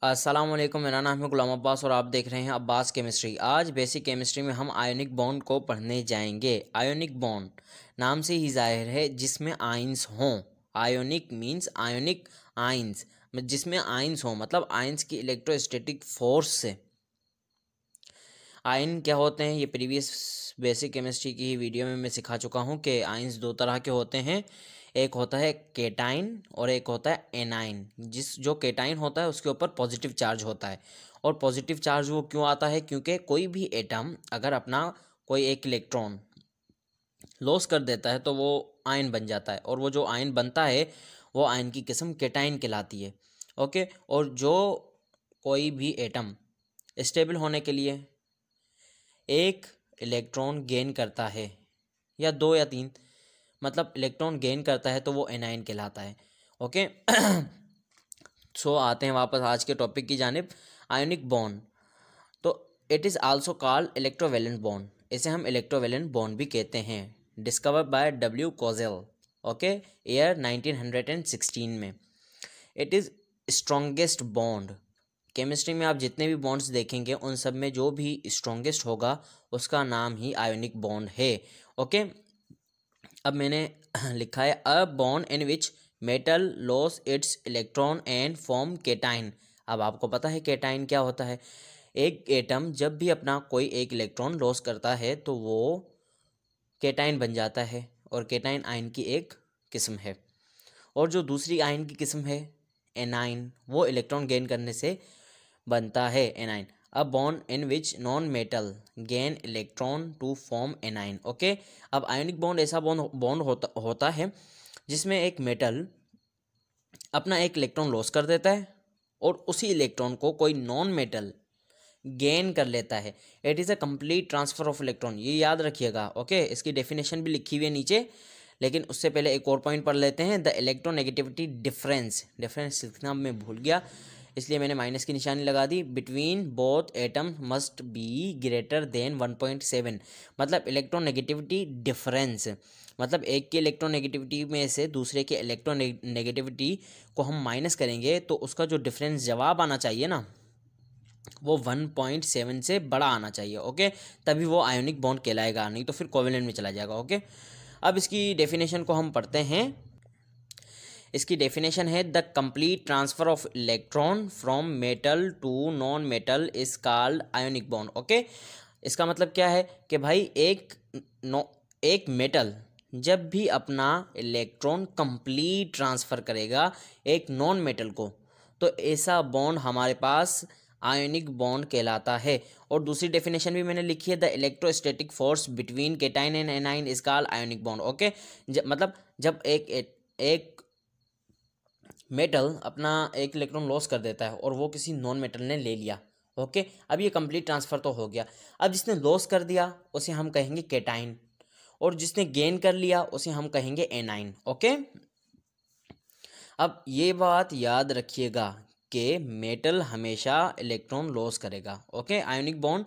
अस्सलाम वालेकुम। मेरा नाम है गुलाम अब्बास और आप देख रहे हैं अब्बास केमिस्ट्री। आज बेसिक केमिस्ट्री में हम आयोनिक बॉन्ड को पढ़ने जाएंगे। आयोनिक बॉन्ड नाम से ही जाहिर है जिसमें आइंस हों। आयोनिक मींस आयोनिक आइंस, जिसमें आइंस हों मतलब आइंस की इलेक्ट्रोस्टैटिक फोर्स से। आयन क्या होते हैं ये प्रीवियस बेसिक केमिस्ट्री की ही वीडियो में मैं सिखा चुका हूँ कि आयंस दो तरह के होते हैं। एक होता है केटाइन और एक होता है एनाइन। जो केटाइन होता है उसके ऊपर पॉजिटिव चार्ज होता है। और पॉजिटिव चार्ज वो क्यों आता है? क्योंकि कोई भी एटम अगर अपना कोई एक इलेक्ट्रॉन लॉस कर देता है तो वो आयन बन जाता है, और वो जो आयन बनता है वो आयन की किस्म केटाइन कहलाती है। ओके। और जो कोई भी एटम स्टेबल होने के लिए एक इलेक्ट्रॉन गेन करता है, या दो या तीन, मतलब इलेक्ट्रॉन गेन करता है, तो वो एनाइन कहलाता है। ओके। सो आते हैं वापस आज के टॉपिक की जानिब। आयोनिक बॉन्ड, तो it is also called electrovalent bond. इसे हम इलेक्ट्रोवैलेंट बॉन्ड भी कहते हैं। Discovered by W Kossel, okay, year 1916 में। It is strongest bond. Chemistry में आप जितने भी बॉन्ड्स देखेंगे उन सब में जो भी स्ट्रॉन्गेस्ट होगा उसका नाम ही आयोनिक बॉन्ड है। ओके। अब मैंने लिखा है अ bond in which metal loss it's electron and form cation. अब आपको पता है केटाइन क्या होता है। एक एटम जब भी अपना कोई एक इलेक्ट्रॉन लॉस करता है तो वो केटाइन बन जाता है, और केटाइन आयन की एक किस्म है। और जो दूसरी आयन की किस्म है एनाइन, वो इलेक्ट्रॉन गेन करने से बनता है anion. A bond in which non metal gain electron to form anion. Okay. अब आयोनिक बॉन्ड ऐसा बॉन्ड होता है जिसमें एक मेटल अपना एक इलेक्ट्रॉन लॉस कर देता है और उसी इलेक्ट्रॉन को कोई नॉन मेटल गेन कर लेता है। It is a complete transfer of electron, ये याद रखिएगा। ओके। इसकी डेफिनेशन भी लिखी हुई है नीचे, लेकिन उससे पहले एक और पॉइंट पढ़ लेते हैं। द इलेक्ट्रोनेगेटिविटी डिफरेंस लिखना मैं भूल गया, इसलिए मैंने माइनस की निशानी लगा दी। Between both atom must be greater than 1.7। मतलब इलेक्ट्रोनेगेटिविटी डिफरेंस, मतलब एक के इलेक्ट्रोनेगेटिविटी में से दूसरे के इलेक्ट्रोनेगेटिविटी को हम माइनस करेंगे तो उसका जो डिफरेंस जवाब आना चाहिए ना, वो 1.7 से बड़ा आना चाहिए। ओके। तभी वो आयोनिक बॉन्ड कहलाएगा, नहीं तो फिर कोवेलेंट में चला जाएगा। ओके। अब इसकी डेफिनेशन को हम पढ़ते हैं। इसकी डेफिनेशन है the complete transfer of electron from metal to non metal is called ionic bond. Okay. इसका मतलब क्या है कि भाई एक मेटल जब भी अपना इलेक्ट्रॉन कंप्लीट ट्रांसफ़र करेगा एक नॉन मेटल को, तो ऐसा बॉन्ड हमारे पास आयोनिक बॉन्ड कहलाता है। और दूसरी डेफिनेशन भी मैंने लिखी है, the electrostatic force between cation and A9 is called ionic bond. Okay. मतलब जब एक मेटल अपना एक इलेक्ट्रॉन लॉस कर देता है और वो किसी नॉन मेटल ने ले लिया। ओके। अब ये कंप्लीट ट्रांसफ़र तो हो गया। अब जिसने लॉस कर दिया उसे हम कहेंगे केटाइन, और जिसने गेन कर लिया उसे हम कहेंगे एनाइन। ओके। अब ये बात याद रखिएगा कि मेटल हमेशा इलेक्ट्रॉन लॉस करेगा। ओके। आयोनिक बॉन्ड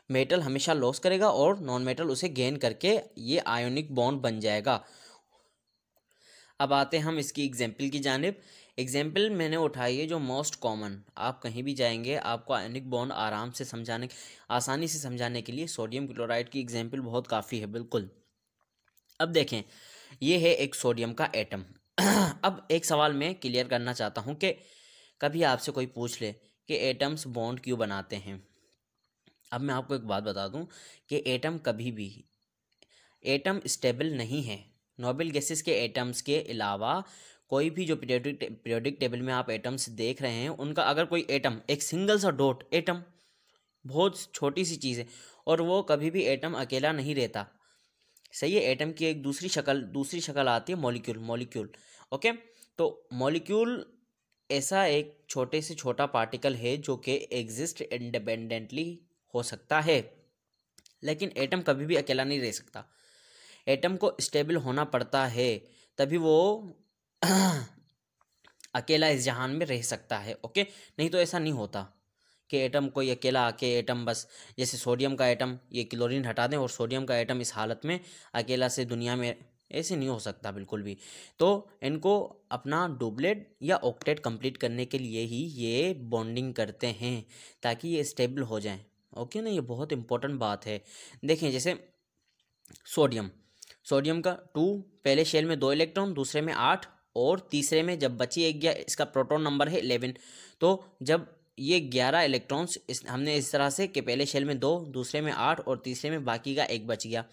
मेटल हमेशा लॉस करेगा और नॉन मेटल उसे गेन करके ये आयोनिक बॉन्ड बन जाएगा। अब आते हैं हम इसकी एग्जाम्पल की जानिब। एग्जाम्पल मैंने उठाई है जो मोस्ट कॉमन, आप कहीं भी जाएंगे आपको आयोनिक बॉन्ड आसानी से समझाने के लिए सोडियम क्लोराइड की एग्जाम्पल बहुत काफ़ी है। बिल्कुल। अब देखें, ये है एक सोडियम का एटम। अब एक सवाल मैं क्लियर करना चाहता हूँ कि कभी आपसे कोई पूछ ले कि एटम्स बॉन्ड क्यों बनाते हैं। अब मैं आपको एक बात बता दूं कि एटम स्टेबल नहीं है। नोबल गैसेस के एटम्स के अलावा कोई भी जो पीरियोडिक टेबल में आप एटम्स देख रहे हैं उनका अगर कोई एटम, एक सिंगल सा डॉट एटम, बहुत छोटी सी चीज़ है, और वो कभी भी एटम अकेला नहीं रहता। सही है। एटम की एक दूसरी शक्ल आती है मॉलिक्यूल। ओके। तो मॉलिक्यूल ऐसा एक छोटे से छोटा पार्टिकल है जो कि एग्जिस्ट इंडिपेंडेंटली हो सकता है, लेकिन एटम कभी भी अकेला नहीं रह सकता। एटम को स्टेबल होना पड़ता है, तभी वो अकेला इस जहान में रह सकता है। ओके। नहीं तो ऐसा नहीं होता कि एटम कोई अकेला आके एटम बस, जैसे सोडियम का एटम, ये क्लोरीन हटा दें और सोडियम का एटम इस हालत में अकेला से दुनिया में ऐसे नहीं हो सकता बिल्कुल भी। तो इनको अपना डुप्लेट या ऑक्टेट कंप्लीट करने के लिए ही ये बॉन्डिंग करते हैं ताकि ये स्टेबल हो जाएं। ओके ना, ये बहुत इंपॉर्टेंट बात है। देखें जैसे सोडियम का 2, पहले शेल में 2 इलेक्ट्रॉन, दूसरे में 8 और तीसरे में जब बची एक गया, इसका प्रोटॉन नंबर है 11। तो जब ये 11 इलेक्ट्रॉन्स हमने इस तरह से कि पहले शेल में 2, दूसरे में 8 और तीसरे में बाकी का 1 बच गया।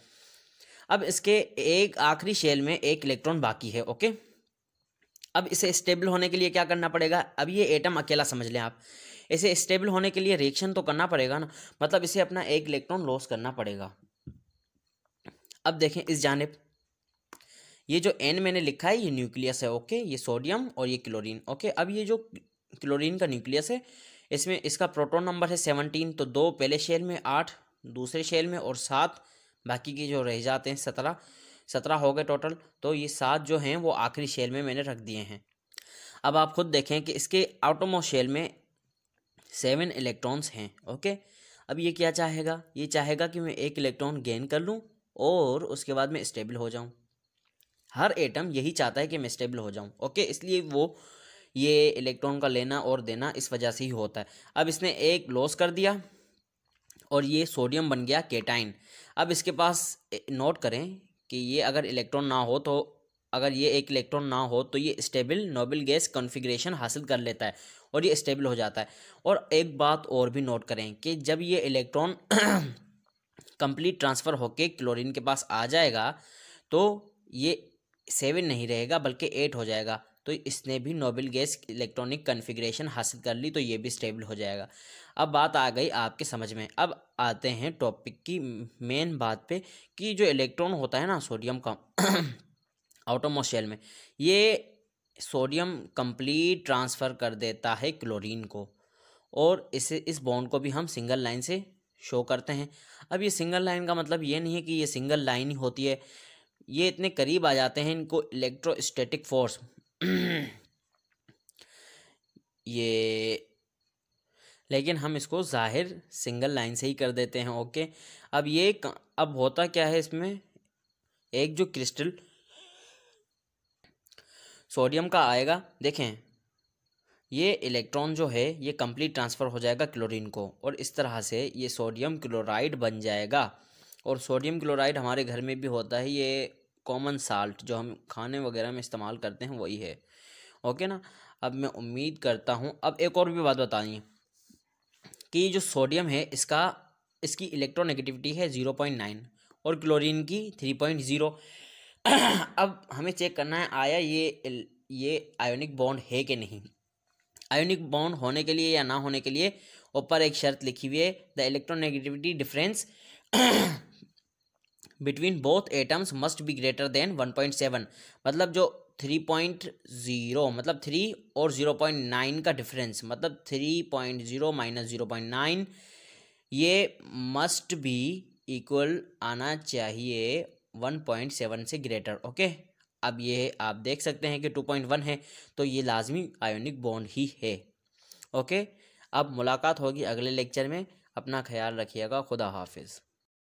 अब इसके एक आखिरी शेल में 1 इलेक्ट्रॉन बाकी है। ओके, अब इसे स्टेबल होने के लिए क्या करना पड़ेगा? अब ये एटम अकेला समझ लें आप, इसे स्टेबल होने के लिए रिएक्शन तो करना पड़ेगा ना, मतलब इसे अपना 1 इलेक्ट्रॉन लॉस करना पड़ेगा। अब देखें इस जानिब, ये जो N मैंने लिखा है ये न्यूक्लियस है। ओके, ये सोडियम और ये क्लोरीन। ओके, अब ये जो क्लोरीन का न्यूक्लियस है इसमें इसका प्रोटॉन नंबर है 17, तो 2 पहले शेल में, 8 दूसरे शेल में और 7 बाकी के जो रह जाते हैं 17 हो गए टोटल। तो ये 7 जो हैं वो आखिरी शेल में मैंने रख दिए हैं। अब आप खुद देखें कि इसके आउटरमोस्ट शेल में 7 इलेक्ट्रॉन्स हैं। ओके, अब ये क्या चाहेगा? ये चाहेगा कि मैं 1 इलेक्ट्रॉन गेन कर लूँ और उसके बाद मैं स्टेबल हो जाऊँ। हर एटम यही चाहता है कि मैं स्टेबल हो जाऊँ। ओके, इसलिए वो ये इलेक्ट्रॉन का लेना और देना इस वजह से ही होता है। अब इसने 1 लॉस कर दिया और ये सोडियम बन गया केटाइन। अब इसके पास नोट करें कि ये अगर इलेक्ट्रॉन ना हो, तो अगर ये 1 इलेक्ट्रॉन ना हो तो ये स्टेबल नोबल गैस कॉन्फ़िगरेशन हासिल कर लेता है और ये स्टेबल हो जाता है। और एक बात और भी नोट करें कि जब ये इलेक्ट्रॉन कंप्लीट ट्रांसफ़र होके क्लोरीन के पास आ जाएगा तो ये 7 नहीं रहेगा बल्कि 8 हो जाएगा। तो इसने भी नोबल गैस इलेक्ट्रॉनिक कॉन्फ़िगरेशन हासिल कर ली, तो ये भी स्टेबल हो जाएगा। अब बात आ गई आपके समझ में। अब आते हैं टॉपिक की मेन बात पे कि जो इलेक्ट्रॉन होता है ना सोडियम का आउटरमोस्ट शेल में, ये सोडियम कंप्लीट ट्रांसफ़र कर देता है क्लोरीन को और इस बॉन्ड को भी हम सिंगल लाइन से शो करते हैं। अब ये सिंगल लाइन का मतलब ये नहीं है कि ये सिंगल लाइन ही होती है, ये इतने करीब आ जाते हैं इनको इलेक्ट्रोस्टैटिक फोर्स ये, लेकिन हम इसको जाहिर सिंगल लाइन से ही कर देते हैं। ओके, अब ये अब होता क्या है इसमें, एक जो क्रिस्टल सोडियम का आएगा, देखें ये इलेक्ट्रॉन जो है ये कंप्लीट ट्रांसफ़र हो जाएगा क्लोरीन को और इस तरह से ये सोडियम क्लोराइड बन जाएगा। और सोडियम क्लोराइड हमारे घर में भी होता है, ये कॉमन साल्ट जो हम खाने वगैरह में इस्तेमाल करते हैं वही है। ओके ना, अब मैं उम्मीद करता हूँ। अब एक और भी बात बताइए कि जो सोडियम है इसकी इलेक्ट्रोनेगेटिविटी है 0.9 और क्लोरीन की 3.0। अब हमें चेक करना है आया ये आयोनिक बॉन्ड है कि नहीं। आयोनिक बॉन्ड होने के लिए या ना होने के लिए ऊपर एक शर्त लिखी हुई है, the electronegativity difference between both atoms must be greater than 1.7। मतलब जो 3.0 मतलब 3 और 0.9 का डिफरेंस, मतलब 3.0 माइनस 0.9 ये मस्ट बी इक्वल आना चाहिए 1.7 से ग्रेटर। ओके, अब ये आप देख सकते हैं कि 2.1 है, तो ये लाजमी आयोनिक बॉन्ड ही है। ओके, अब मुलाकात होगी अगले लेक्चर में। अपना ख्याल रखिएगा। खुदा हाफिज़।